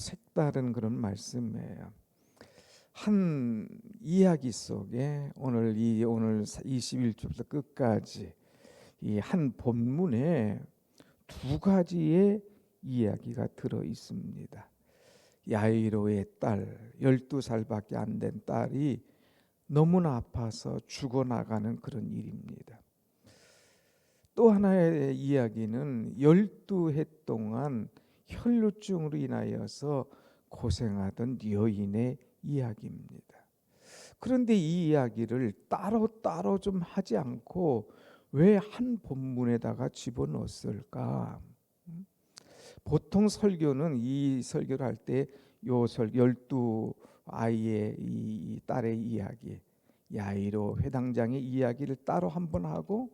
색다른 그런 말씀이에요. 한 이야기 속에 오늘 21절부터 끝까지 이 한 본문에 두 가지의 이야기가 들어 있습니다. 야이로의 딸, 12살밖에 안 된 딸이 너무나 아파서 죽어나가는 그런 일입니다. 또 하나의 이야기는 12해 동안 혈루증으로 인하여서 고생하던 여인의 이야기입니다. 그런데 이 이야기를 따로따로 좀 하지 않고 왜 한 본문에다가 집어넣었을까? 보통 설교는 이 설교를 할 때 요 12아이의 이 딸의 이야기, 야이로 회당장의 이야기를 따로 한번 하고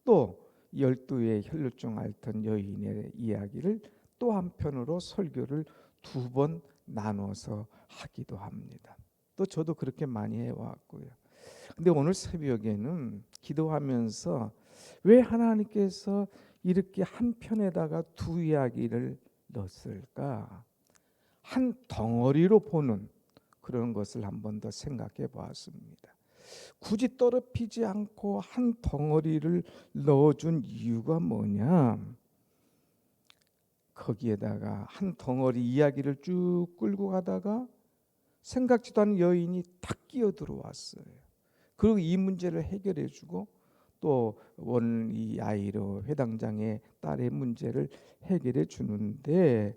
또 12의 혈루증 앓던 여인의 이야기를 또 한편으로 설교를 두 번 나눠서 하기도 합니다. 또 저도 그렇게 많이 해왔고요. 근데 오늘 새벽에는 기도하면서 왜 하나님께서 이렇게 한 편에다가 두 이야기를 넣었을까? 한 덩어리로 보는 그런 것을 한 번 더 생각해 보았습니다. 굳이 떨어뜨리지 않고 한 덩어리를 넣어준 이유가 뭐냐? 거기에다가 한 덩어리 이야기를 쭉 끌고 가다가 생각지도 않은 여인이 탁 끼어 들어왔어요. 그리고 이 문제를 해결해 주고 또 이 야이로 회당장의 딸의 문제를 해결해 주는데,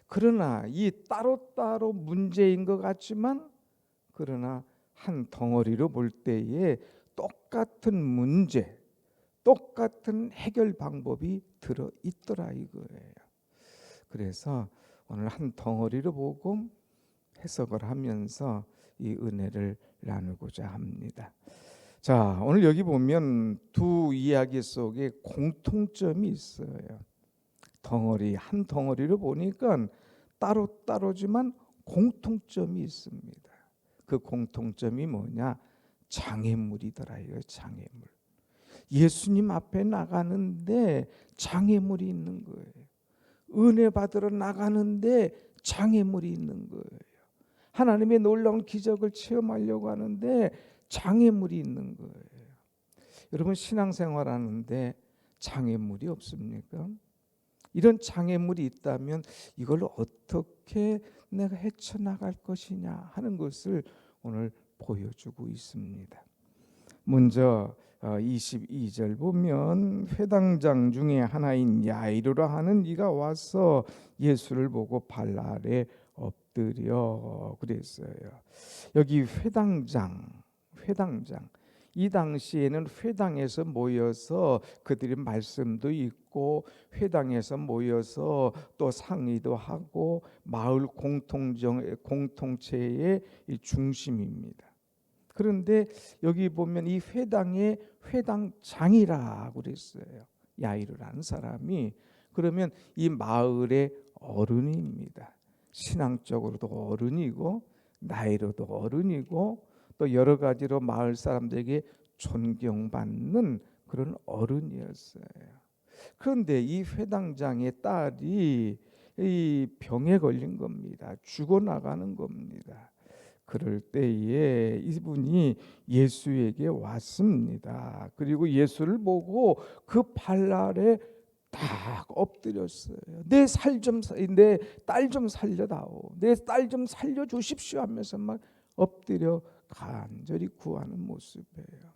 그러나 이 따로따로 문제인 것 같지만 그러나 한 덩어리로 볼 때에 똑같은 문제, 똑같은 해결 방법이 들어 있더라 이거예요. 그래서 오늘 한 덩어리로 보고 해석을 하면서 이 은혜를 나누고자 합니다. 자, 오늘 여기 보면 두 이야기 속에 공통점이 있어요. 한 덩어리로 보니까 따로따로지만 공통점이 있습니다. 그 공통점이 뭐냐? 장애물이더라 이거, 장애물. 예수님 앞에 나가는데 장애물이 있는 거예요. 은혜 받으러 나가는데 장애물이 있는 거예요. 하나님의 놀라운 기적을 체험하려고 하는데 장애물이 있는 거예요. 여러분, 신앙생활 하는데 장애물이 없습니까? 이런 장애물이 있다면 이걸 어떻게 내가 헤쳐나갈 것이냐 하는 것을 오늘 보여주고 있습니다. 먼저 22절 보면 회당장 중에 하나인 야이로라 하는 이가 와서 예수를 보고 발 아래 엎드려 그랬어요. 여기 회당장 이 당시에는 회당에서 모여서 그들의 말씀도 있고 회당에서 모여서 또 상의도 하고 마을 공통체의 중심입니다. 그런데 여기 보면 이 회당의 회당장이라고 그랬어요. 야이로라는 사람이. 그러면 이 마을의 어른입니다. 신앙적으로도 어른이고 나이로도 어른이고 또 여러 가지로 마을 사람들에게 존경받는 그런 어른이었어요. 그런데 이 회당장의 딸이 이 병에 걸린 겁니다. 죽어나가는 겁니다. 그럴 때에 이분이 예수에게 왔습니다. 그리고 예수를 보고 그 발 아래 딱 엎드렸어요. 내 딸 좀 살려다오. 내 딸 좀 살려 주십시오 하면서 막 엎드려 간절히 구하는 모습이에요.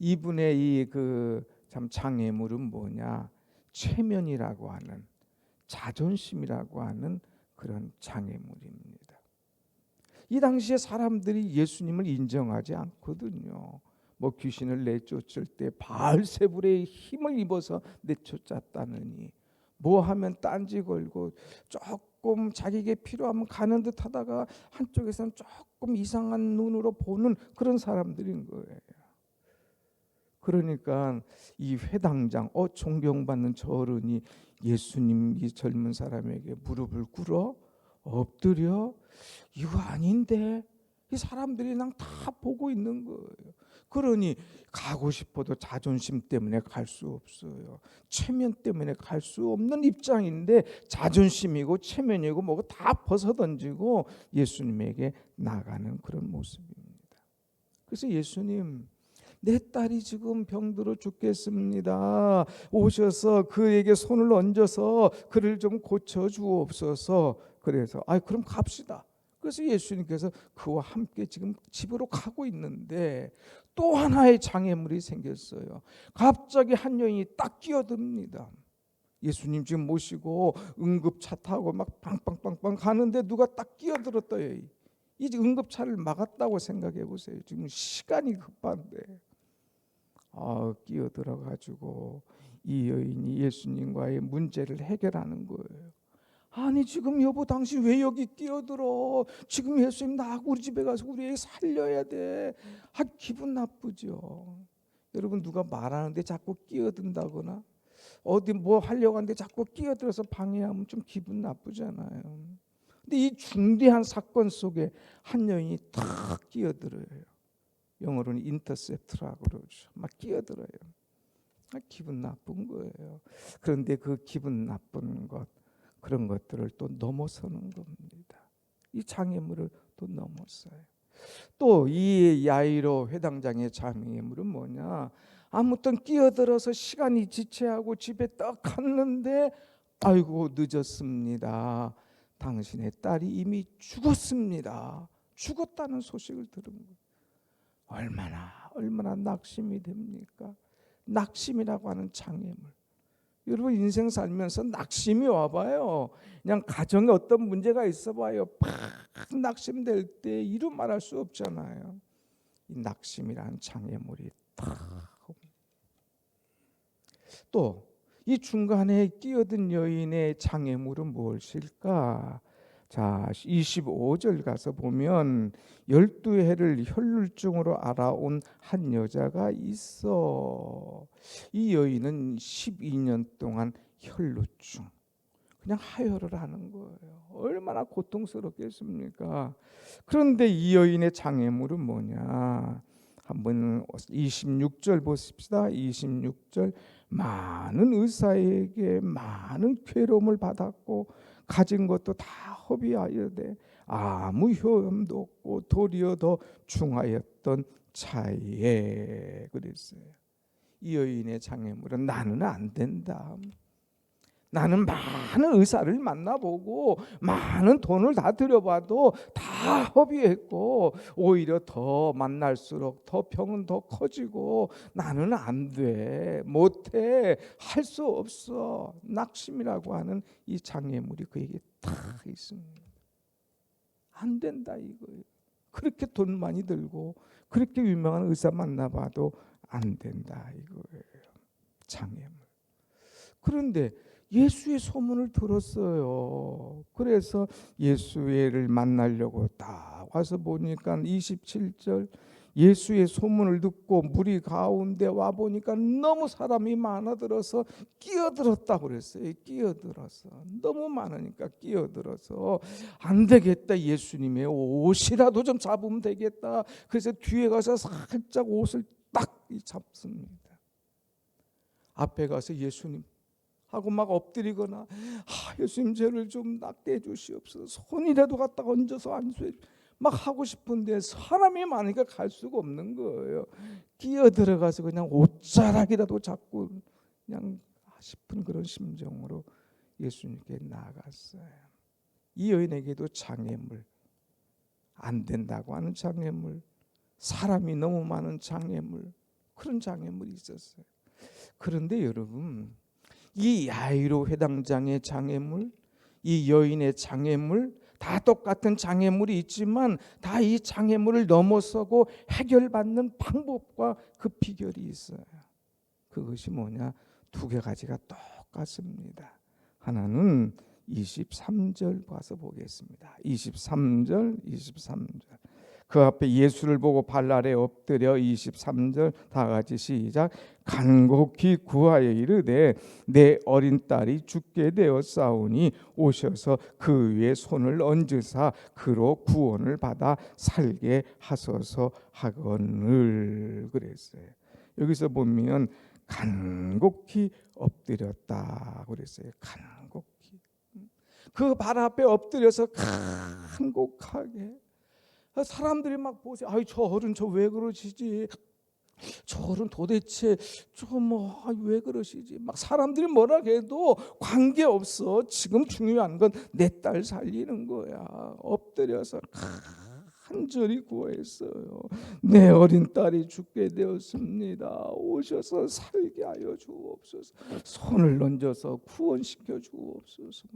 이분의 이 참 장애물은 뭐냐? 체면이라고 하는, 자존심이라고 하는 그런 장애물입니다. 이 당시에 사람들이 예수님을 인정하지 않거든요. 뭐 귀신을 내쫓을 때 바알세불의 힘을 입어서 내쫓았다느니, 뭐 하면 딴지 걸고 조금 자기에게 필요하면 가는 듯 하다가 한쪽에서는 조금 이상한 눈으로 보는 그런 사람들인 거예요. 그러니까 이 회당장, 존경받는 저 어른이 예수님 이 젊은 사람에게 무릎을 꿇어 엎드려, 이거 아닌데, 이 사람들이 난 다 보고 있는 거예요. 그러니 가고 싶어도 자존심 때문에 갈 수 없어요. 체면 때문에 갈 수 없는 입장인데 자존심이고 체면이고 뭐고 다 벗어던지고 예수님에게 나가는 그런 모습입니다. 그래서 예수님, 내 딸이 지금 병들어 죽겠습니다. 오셔서 그에게 손을 얹어서 그를 좀 고쳐 주옵소서. 그래서 그럼 갑시다. 그래서 예수님께서 그와 함께 지금 집으로 가고 있는데 또 하나의 장애물이 생겼어요. 갑자기 한 여인이 딱 끼어듭니다. 예수님 지금 모시고 응급차 타고 막 빵빵빵빵 가는데 누가 딱 끼어들었다. 이 응급차를 막았다고 생각해 보세요. 지금 시간이 급한데 끼어들어 가지고 이 여인이 예수님과의 문제를 해결하는 거예요. 아니 지금 여보 당신 왜 여기 끼어들어? 지금 예수님 나하고 우리 집에 가서 우리 애 살려야 돼. 기분 나쁘죠. 여러분 누가 말하는데 자꾸 끼어든다거나 어디 뭐 하려고 하는데 자꾸 끼어들어서 방해하면 좀 기분 나쁘잖아요. 근데 이 중대한 사건 속에 한 여인이 탁 끼어들어요. 영어로는 인터셉트라고 그러죠. 막 끼어들어요. 기분 나쁜 거예요. 그런데 그 기분 나쁜 것, 그런 것들을 또 넘어서는 겁니다. 이 장애물을 또 넘었어요. 또 이 야이로 회당장의 장애물은 뭐냐? 아무튼 끼어들어서 시간이 지체하고 집에 딱 갔는데 아이고 늦었습니다. 당신의 딸이 이미 죽었습니다. 죽었다는 소식을 들은 거예요. 얼마나 낙심이 됩니까? 낙심이라고 하는 장애물. 여러분 인생 살면서 낙심이 와봐요. 그냥 가정에 어떤 문제가 있어봐요. 팍 낙심될 때 이루 말할 수 없잖아요. 이 낙심이라는 장애물이 또 이 중간에 끼어든 여인의 장애물은 무엇일까? 자, 25절 가서 보면 12해를 혈루증으로 알아온 한 여자가 있어. 이 여인은 12년 동안 혈루증, 그냥 하혈을 하는 거예요. 얼마나 고통스럽겠습니까? 그런데 이 여인의 장애물은 뭐냐? 한번 26절 보십시다. 26절, 많은 의사에게 많은 괴로움을 받았고 가진 것도 다 허비하여되 아무 효험도 없고 도리어 더 중하였던 차이에 그랬어요. 이 여인의 장애물은 나는 안 된다. 나는 많은 의사를 만나보고 많은 돈을 다 들여봐도 다 허비했고 오히려 더 만날수록 더 병은 더 커지고 나는 안 돼, 못해, 할 수 없어. 낙심이라고 하는 이 장애물이 그에게 다 있습니다. 안 된다 이거예요. 그렇게 돈 많이 들고 그렇게 유명한 의사 만나봐도 안 된다 이거예요. 장애물. 그런데 예수의 소문을 들었어요. 그래서 예수를 만나려고 딱 와서 보니까 27절, 예수의 소문을 듣고 무리 가운데 와 보니까 너무 사람이 많아들어서 끼어들었다고 그랬어요. 끼어들어서 너무 많으니까 끼어들어서 안 되겠다, 예수님의 옷이라도 좀 잡으면 되겠다. 그래서 뒤에 가서 살짝 옷을 딱 잡습니다. 앞에 가서 예수님 하고 막 엎드리거나 예수님 저를 좀 낫게 해주시옵소서, 손이라도 갖다 얹어서 안수해 막 하고 싶은데 사람이 많으니까 갈 수가 없는 거예요. 끼어들어가서 그냥 옷자락이라도 잡고 그냥 싶은 그런 심정으로 예수님께 나아갔어요. 이 여인에게도 장애물, 안 된다고 하는 장애물, 사람이 너무 많은 장애물, 그런 장애물이 있었어요. 그런데 여러분, 이 야이로 회당장의 장애물, 이 여인의 장애물, 다 똑같은 장애물이 있지만 다 이 장애물을 넘어서고 해결받는 방법과 그 비결이 있어요. 그것이 뭐냐? 두 가지가 똑같습니다. 하나는 23절 봐서 보겠습니다. 23절. 그 앞에 예수를 보고 발 아래 엎드려 23절 다 같이 시작. 간곡히 구하여 이르되 내 어린 딸이 죽게 되었사오니 오셔서 그 위에 손을 얹으사 그로 구원을 받아 살게 하소서 하거늘 그랬어요. 여기서 보면 간곡히 엎드렸다 그랬어요. 간곡히 그 발 앞에 엎드려서 간곡하게. 사람들이 막 보세요. 아이 저 어른 저 왜 그러시지? 저 어른 도대체 저 뭐 왜 그러시지? 막 사람들이 뭐라 해도 관계없어. 지금 중요한 건 내 딸 살리는 거야. 엎드려서 간절히 구했어요. 내 어린 딸이 죽게 되었습니다. 오셔서 살게 하여 주옵소서. 손을 얹어서 구원시켜 주옵소서.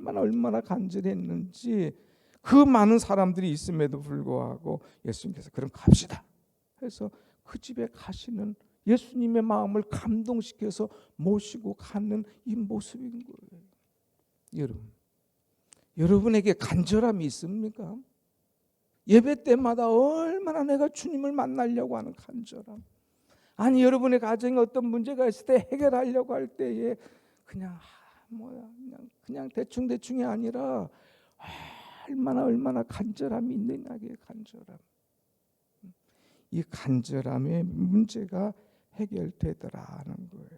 얼마나 간절했는지. 그 많은 사람들이 있음에도 불구하고 예수님께서 그럼 갑시다 해서 그 집에 가시는 예수님의 마음을 감동시켜서 모시고 가는 이 모습인 거예요. 여러분, 여러분에게 간절함이 있습니까? 예배 때마다 얼마나 내가 주님을 만나려고 하는 간절함. 아니 여러분의 가정에 어떤 문제가 있을 때 해결하려고 할 때에 그냥 그냥 대충이 아니라 얼마나 간절함이 있느냐의 간절함. 이 간절함의 문제가 해결되더라는 거예요.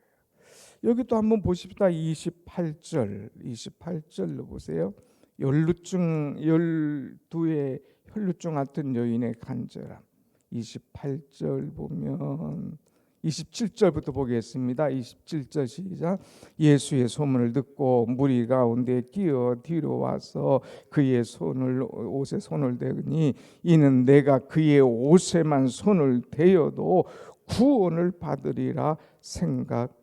여기 또 한번 보십시다. 28절로 보세요. 12의 혈루증 앓던 여인의 간절함. 28절 보면 27절부터 보겠습니다. 27절 시작. 예수의 소문을 듣고 무리 가운데 끼어 뒤로 와서 그의 옷에 손을 대니 이는 내가 그의 옷에만 손을 대어도 구원을 받으리라 생각함일러라.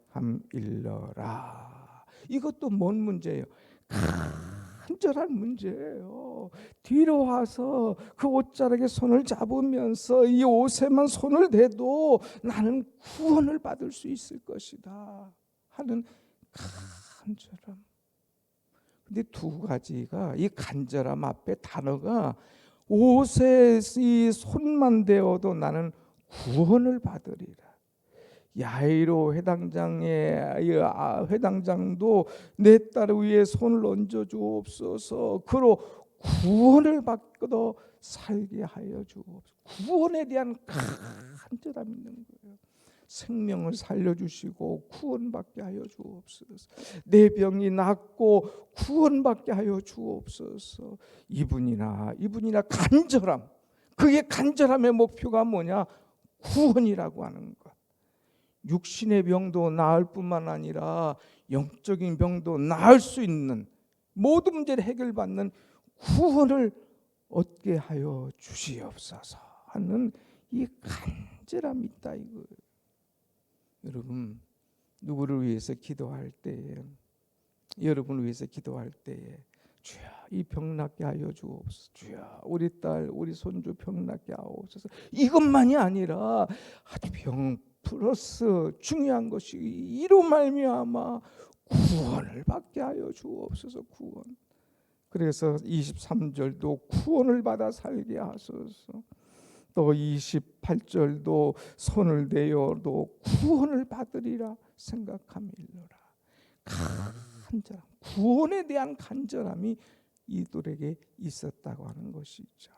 이것도 뭔 문제예요? 간절한 문제예요. 뒤로 와서 그 옷자락에 손을 잡으면서 이 옷에만 손을 대도 나는 구원을 받을 수 있을 것이다 하는 간절함. 근데 두 가지가 이 간절함 앞에 단어가 옷에 이 손만 대어도 나는 구원을 받으리라. 야이로 회당장도 내 딸 위에 손을 얹어 주옵소서. 그로 구원을 받고 살게 하여 주옵소서. 구원에 대한 간절함이 있는 거예요. 생명을 살려주시고 구원받게 하여 주옵소서. 내 병이 낫고 구원받게 하여 주옵소서. 이분이나 간절함. 그의 간절함의 목표가 뭐냐? 구원이라고 하는 것. 육신의 병도 나을 뿐만 아니라 영적인 병도 나을 수 있는 모든 문제를 해결받는 구원을 얻게 하여 주시옵소서 하는 이 간절함이 있다 이거예요. 여러분 누구를 위해서 기도할 때에 여러분을 위해서 기도할 때에 주여 이 병 낫게 하여 주옵소서. 주여 우리 딸 우리 손주 병 낫게 하옵소서. 이것만이 아니라 아주 병 플러스 중요한 것이 이로 말미암아 구원을 받게 하여 주옵소서. 구원. 그래서 23절도 구원을 받아 살게 하소서. 또 28절도 손을 대어도 구원을 받으리라 생각함일러라. 간절함, 구원에 대한 간절함이 이들에게 있었다고 하는 것이죠.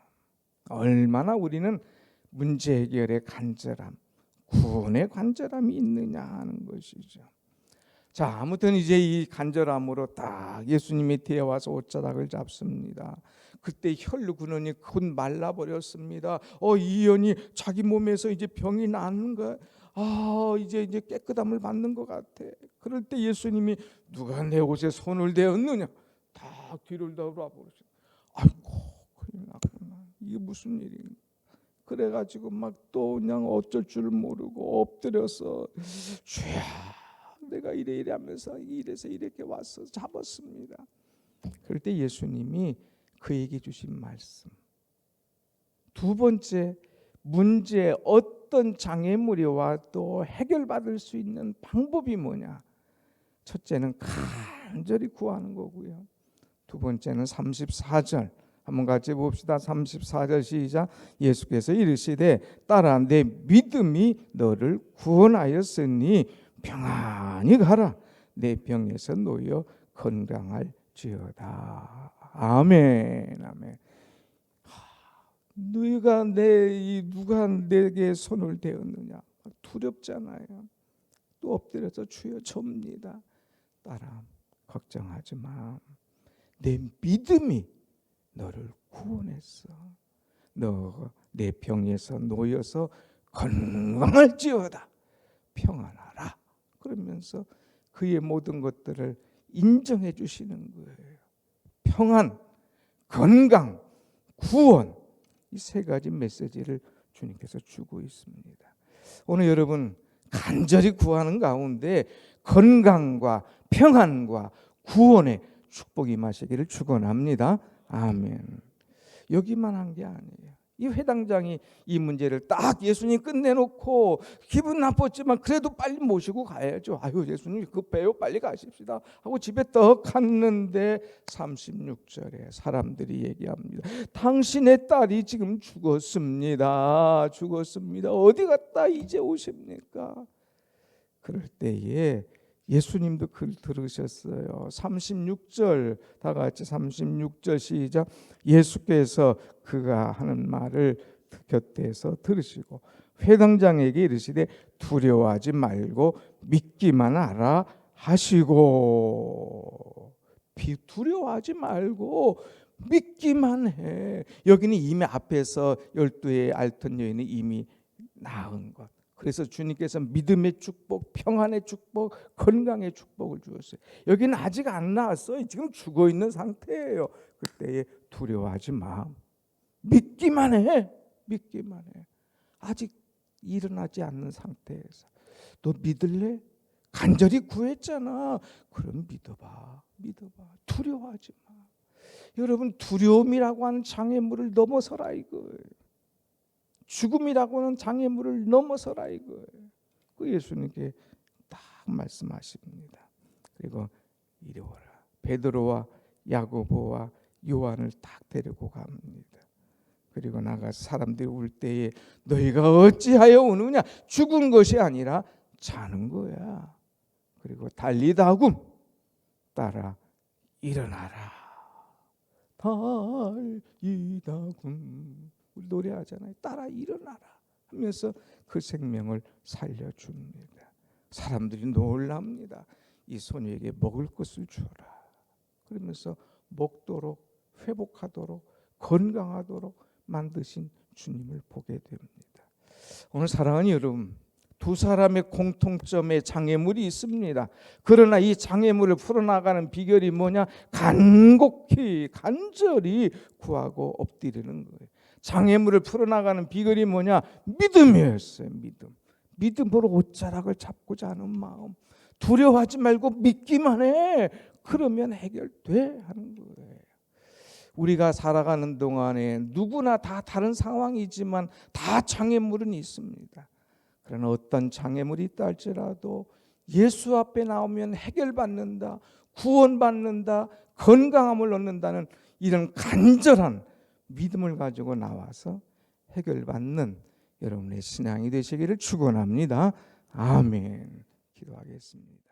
얼마나 우리는 문제 해결의 간절함, 구원의 간절함이 있느냐 하는 것이죠. 자, 아무튼 이제 이 간절함으로 딱 예수님이 뒤에 와서 옷자락을 잡습니다. 그때 혈루 근원이 곧 말라버렸습니다. 이 연이 자기 몸에서 이제 병이 나는 거야. 이제 깨끗함을 받는 것 같아. 그럴 때 예수님이 누가 내 옷에 손을 대었느냐? 다 뒤를 돌아보시고, 아이고, 큰일 났구나. 이게 무슨 일인가? 그래가지고 막 또 그냥 어쩔 줄 모르고 엎드려서 주야, 내가 이래 하면서 이래서 이렇게 와서 잡았습니다. 그럴 때 예수님이 그에게 주신 말씀. 두 번째 문제 어떤 장애물이 와도 해결받을 수 있는 방법이 뭐냐? 첫째는 간절히 구하는 거고요. 두 번째는 34절 한번 같이 봅시다. 34절 시작. 예수께서 이르시되 딸아 내 믿음이 너를 구원하였으니 평안히 가라. 내 병에서 놓여 건강할지어다. 아멘. 아멘. 누가 내게 손을 대었느냐? 두렵잖아요. 또 엎드려서 주여 접니다. 딸아 걱정하지 마. 내 믿음이 너를 구원했어. 너 내 병에서 놓여서 건강할지어다. 평안하라. 그러면서 그의 모든 것들을 인정해 주시는 거예요. 평안, 건강, 구원, 이 세 가지 메시지를 주님께서 주고 있습니다. 오늘 여러분 간절히 구하는 가운데 건강과 평안과 구원의 축복이 임하시기를 축원합니다. 아멘. 여기만 한 게 아니에요. 이 회당장이 이 문제를 딱 예수님 끝내놓고 기분 나빴지만 그래도 빨리 모시고 가야죠. 아유 예수님 급해요, 빨리 가십시다 하고 집에 떡 갔는데 36절에 사람들이 얘기합니다. 당신의 딸이 지금 죽었습니다. 어디 갔다 이제 오십니까? 그럴 때에 예수님도 글 들으셨어요. 36절 다 같이 36절 시작. 예수께서 그가 하는 말을 곁에서 들으시고 회당장에게 이르시되 두려워하지 말고 믿기만 하라 하시고. 두려워하지 말고 믿기만 해. 여기는 이미 앞에서 12의 앓던 여인이 이미 나은 것. 그래서 주님께서 믿음의 축복, 평안의 축복, 건강의 축복을 주었어요. 여기는 아직 안 나왔어요. 지금 죽어 있는 상태예요. 그때에 두려워하지 마. 믿기만 해. 아직 일어나지 않는 상태에서. 너 믿을래? 간절히 구했잖아. 그럼 믿어봐. 두려워하지 마. 여러분 두려움이라고 하는 장애물을 넘어서라 이거예요. 죽음이라고 하는 장애물을 넘어서라 이거예요. 그 예수님께 딱 말씀하십니다. 그리고 이리 오라. 베드로와 야고보와 요한을 딱 데리고 갑니다. 그리고 나가서 사람들이 울 때에 너희가 어찌하여 우느냐? 죽은 것이 아니라 자는 거야. 그리고 달리다굼 따라 일어나라. 달리다굼 우리 노래하잖아요. 따라 일어나라 하면서 그 생명을 살려줍니다. 사람들이 놀랍니다. 이 소녀에게 먹을 것을 주라. 그러면서 먹도록 회복하도록 건강하도록 만드신 주님을 보게 됩니다. 오늘 사랑하는 여러분, 두 사람의 공통점의 장애물이 있습니다. 그러나 이 장애물을 풀어나가는 비결이 뭐냐? 간절히 구하고 엎드리는 거예요. 장애물을 풀어나가는 비결이 뭐냐? 믿음이었어요. 믿음으로 옷자락을 잡고자 하는 마음. 두려워하지 말고 믿기만 해. 그러면 해결돼 하는 거예요. 우리가 살아가는 동안에 누구나 다 다른 상황이지만 다 장애물은 있습니다. 그러나 어떤 장애물이 있다 할지라도 예수 앞에 나오면 해결받는다, 구원받는다, 건강함을 얻는다는 이런 간절한 믿음을 가지고 나와서 해결받는 여러분의 신앙이 되시기를 축원합니다. 아멘. 기도하겠습니다.